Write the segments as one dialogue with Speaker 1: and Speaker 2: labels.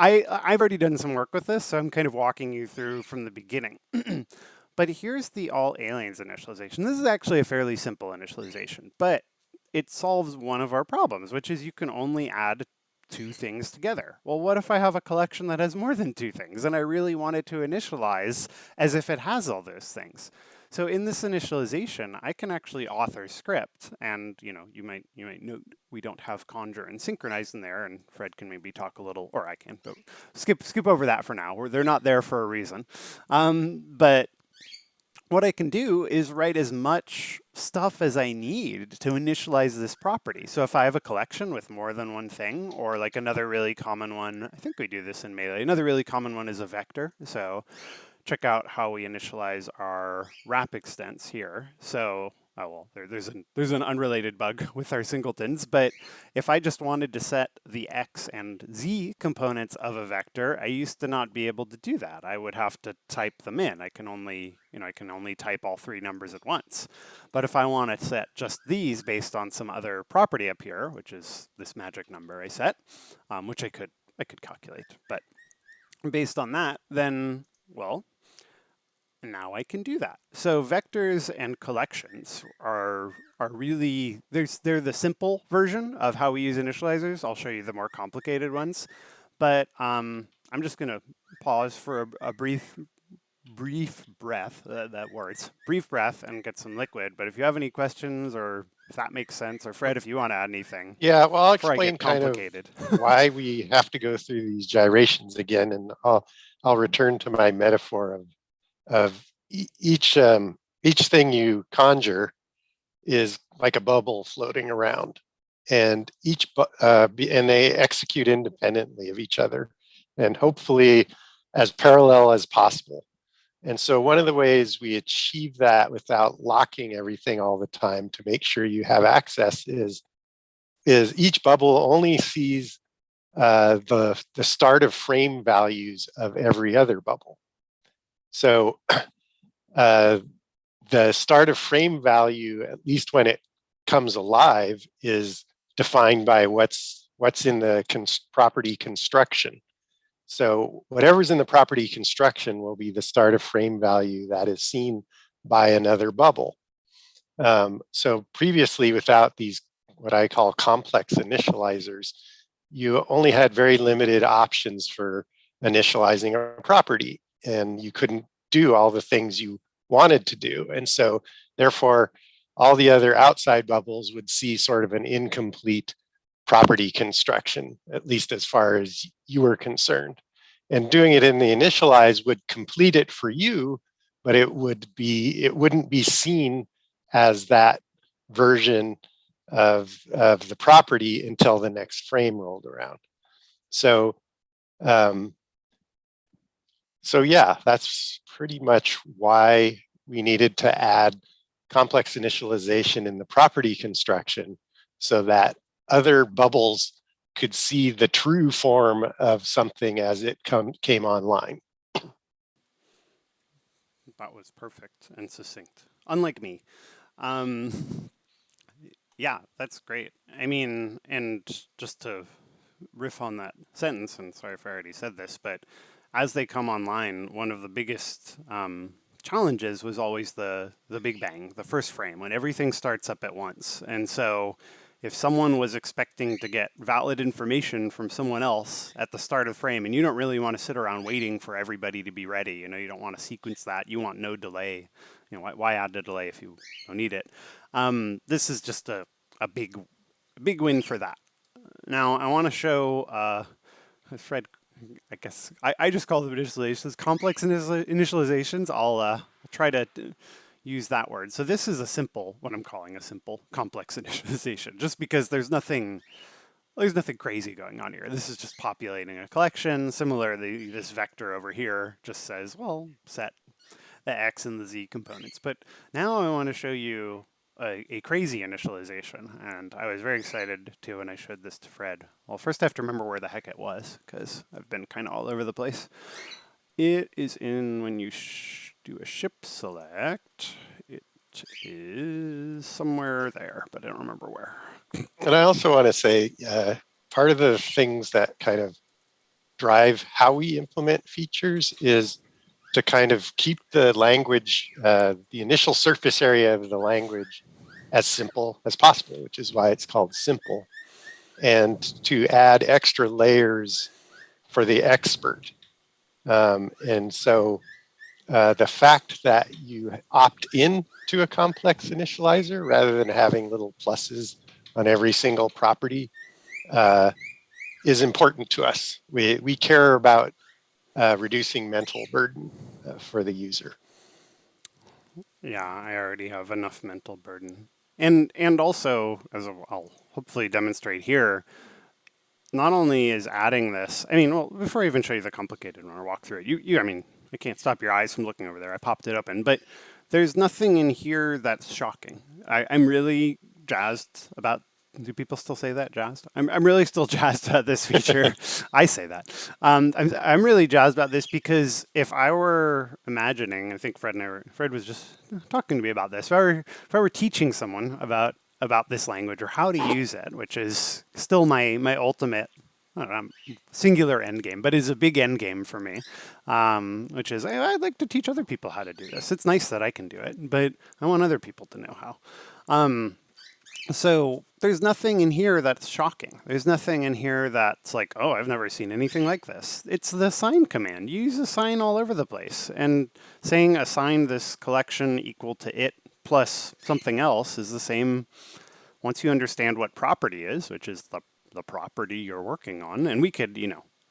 Speaker 1: I've already done some work with this, so I'm kind of walking you through from the beginning. But here's the all aliens initialization. This is actually a fairly simple initialization, but it solves one of our problems, which is you can only add two things together. Well, what if I have a collection that has more than two things and I really wanted to initialize as if it has all those things? So in this initialization, I can actually author script, and you might note we don't have conjure and synchronize in there, and Fred can maybe talk a little, or I can, but skip over that for now. They're not there for a reason. But what I can do is write as much stuff as I need to initialize this property. So if I have a collection with more than one thing, or like another really common one, I think we do this in Melee, another really common one is a vector. So check out how we initialize our wrap extents here. So, oh well, there's an unrelated bug with our singletons, but if I just wanted to set the x and z components of a vector, I used to not be able to do that. I would have to type them in. I can only type all three numbers at once. But if I want to set just these based on some other property up here, which is this magic number I set, which I could calculate, but based on that, then, well, now I can do that. So vectors and collections are really, they're the simple version of how we use initializers. I'll show you the more complicated ones. But I'm just going to pause for a brief breath, brief breath, and get some liquid. But if you have any questions, or if that makes sense, or Fred, if you want to add anything,
Speaker 2: yeah, well, I'll
Speaker 1: before I
Speaker 2: explain
Speaker 1: get
Speaker 2: kind of
Speaker 1: complicated.
Speaker 2: why we have to go through these gyrations again, and I'll return to my metaphor of each thing you conjure is like a bubble floating around, and and they execute independently of each other, and hopefully as parallel as possible. And so one of the ways we achieve that without locking everything all the time to make sure you have access is each bubble only sees the start of frame values of every other bubble. So the start of frame value, at least when it comes alive, is defined by what's in the property construction. So whatever's in the property construction will be the start of frame value that is seen by another bubble. So previously, without these, what I call complex initializers, you only had very limited options for initializing a property, and you couldn't do all the things you wanted to do. And so therefore, all the other outside bubbles would see sort of an incomplete property construction, at least as far as you were concerned. And doing it in the initialize would complete it for you, but it wouldn't be seen as that version of the property until the next frame rolled around. So yeah, that's pretty much why we needed to add complex initialization in the property construction, so that other bubbles could see the true form of something as it came online.
Speaker 1: That was perfect and succinct, unlike me. Yeah, that's great. I mean, and just to riff on that sentence, and sorry if I already said this, but as they come online, one of the biggest challenges was always the Big Bang, the first frame, when everything starts up at once. And so if someone was expecting to get valid information from someone else at the start of the frame, and you don't really want to sit around waiting for everybody to be ready, you don't want to sequence that, you want no delay. Why add the delay if you don't need it? This is just a big win for that. Now, I want to show Fred, I guess, I just call them initializations, complex initializations. I'll try to use that word. So this is what I'm calling a simple complex initialization, just because there's nothing crazy going on here. This is just populating a collection. Similarly, this vector over here just says, well, set the x and the z components. But now I want to show you a crazy initialization, and I was very excited too when I showed this to Fred. Well, first I have to remember where the heck it was, because I've been kind of all over the place. It is in when you do a ship select. It is somewhere there, but I don't remember where.
Speaker 2: And I also want to say, part of the things that kind of drive how we implement features is to kind of keep the language, the initial surface area of the language as simple as possible, which is why it's called simple, and to add extra layers for the expert. And so the fact that you opt in to a complex initializer rather than having little pluses on every single property is important to us. We care about reducing mental burden for the user.
Speaker 1: Yeah, I already have enough mental burden. And also, as I'll hopefully demonstrate here, not only is adding this, I mean, well, before I even show you the complicated one or walk through it, I mean, I can't stop your eyes from looking over there. I popped it open, but there's nothing in here that's shocking. I'm really jazzed about. Do people still say that, jazzed? I'm really still jazzed about this feature. I say that. I'm really jazzed about this because if I were imagining, I think Fred was just talking to me about this. If I were teaching someone about this language or how to use it, which is still my ultimate, I don't know, singular end game, but is a big end game for me, which is I'd like to teach other people how to do this. It's nice that I can do it, but I want other people to know how. So there's nothing in here that's shocking. There's nothing in here that's like, oh, I've never seen anything like this. It's the assign command. You use assign all over the place. And saying assign this collection equal to it plus something else is the same once you understand what property is, which is the property you're working on. And we could,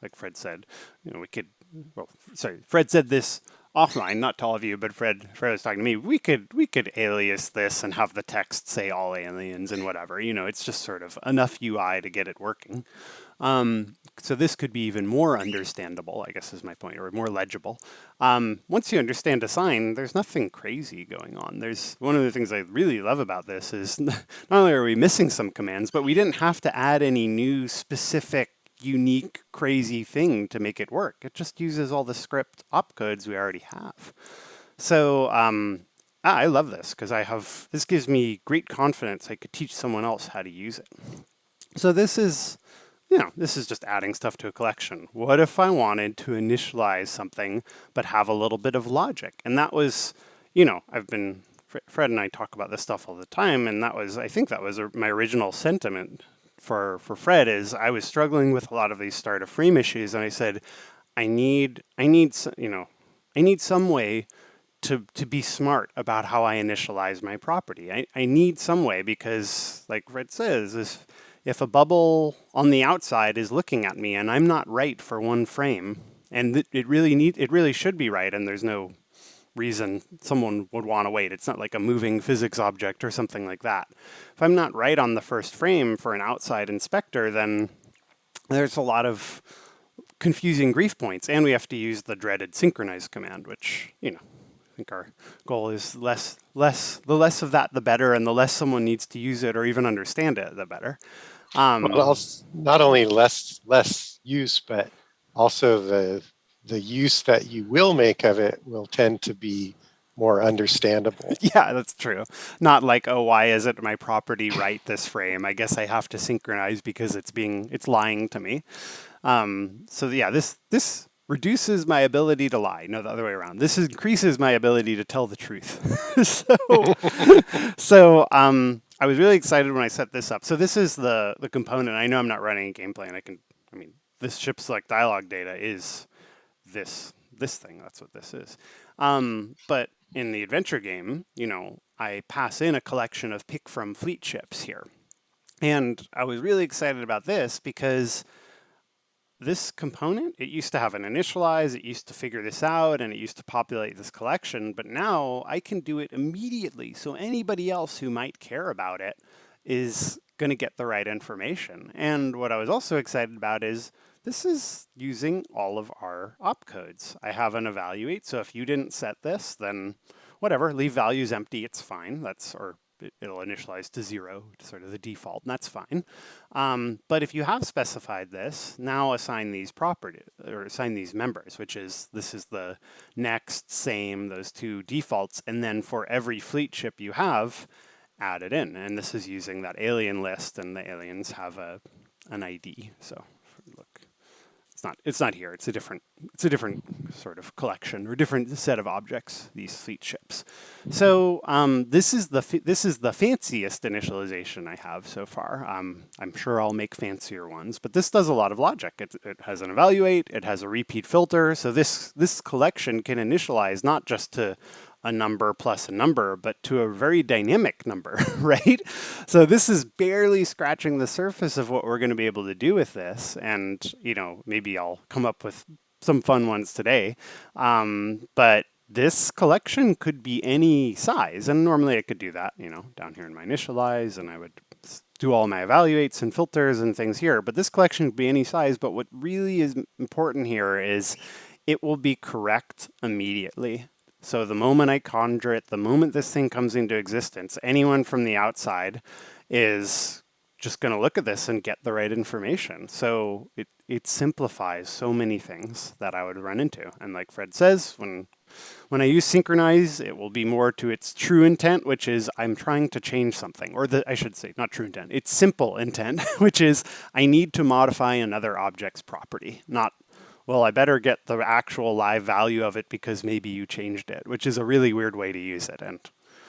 Speaker 1: like Fred said, we could, well, sorry, Fred said this offline, not to all of you, but Fred was talking to me. We could alias this and have the text say all aliens and whatever. It's just sort of enough UI to get it working. So this could be even more understandable, I guess is my point, or more legible. Once you understand assign, there's nothing crazy going on. There's one of the things I really love about this is not only are we missing some commands, but we didn't have to add any new specific unique, crazy thing to make it work. It just uses all the script opcodes we already have. So I love this because this gives me great confidence I could teach someone else how to use it. So this is just adding stuff to a collection. What if I wanted to initialize something but have a little bit of logic? And that was, Fred and I talk about this stuff all the time, and I think that was my original sentiment for Fred is I was struggling with a lot of these start of frame issues, and I said, I need some way to be smart about how I initialize my property. I need some way because, like Fred says, if a bubble on the outside is looking at me and I'm not right for one frame, and it really should be right, and there's no reason someone would want to wait. It's not like a moving physics object or something like that. If I'm not right on the first frame for an outside inspector, then there's a lot of confusing grief points, and we have to use the dreaded synchronize command, which, I think our goal is the less of that, the better, and the less someone needs to use it or even understand it, the better.
Speaker 2: Well, not only less use, but also the use that you will make of it will tend to be more understandable.
Speaker 1: Yeah, that's true. Not like, oh, why isn't my property right this frame? I guess I have to synchronize because it's lying to me. So yeah, this reduces my ability to lie. No, the other way around. This increases my ability to tell the truth. so I was really excited when I set this up. So this is the component. I know I'm not running a game plan. This ship select dialog data is this thing. That's what this is. But in the adventure game, I pass in a collection of pick from fleet ships here. And I was really excited about this because this component, it used to have an initialize, it used to figure this out, and it used to populate this collection, but now I can do it immediately. So anybody else who might care about it is going to get the right information. And what I was also excited about is this is using all of our opcodes. I have an evaluate, so if you didn't set this, then whatever, leave values empty, it's fine. It'll initialize to 0, sort of the default, and that's fine. But if you have specified this, now assign these properties, or assign these members, this is the next, same, those two defaults, and then for every fleet ship you have, add it in. And this is using that alien list, and the aliens have an ID. So look, it's not here. It's a different sort of collection or different set of objects. These fleet ships. So this is the fanciest initialization I have so far. I'm sure I'll make fancier ones, but this does a lot of logic. It has an evaluate. It has a repeat filter. So this collection can initialize not just to a number plus a number, but to a very dynamic number, right? So this is barely scratching the surface of what we're going to be able to do with this. And, maybe I'll come up with some fun ones today. But this collection could be any size. And normally I could do that, down here in my initialize, and I would do all my evaluates and filters and things here. But this collection could be any size. But what really is important here is it will be correct immediately. So the moment I conjure it, the moment this thing comes into existence, anyone from the outside is just going to look at this and get the right information. So it simplifies so many things that I would run into. And like Fred says, when I use synchronize, it will be more to its true intent, which is I'm trying to change something, or I should say not true intent, it's simple intent, which is I need to modify another object's property, not well, I better get the actual live value of it because maybe you changed it, which is a really weird way to use it. And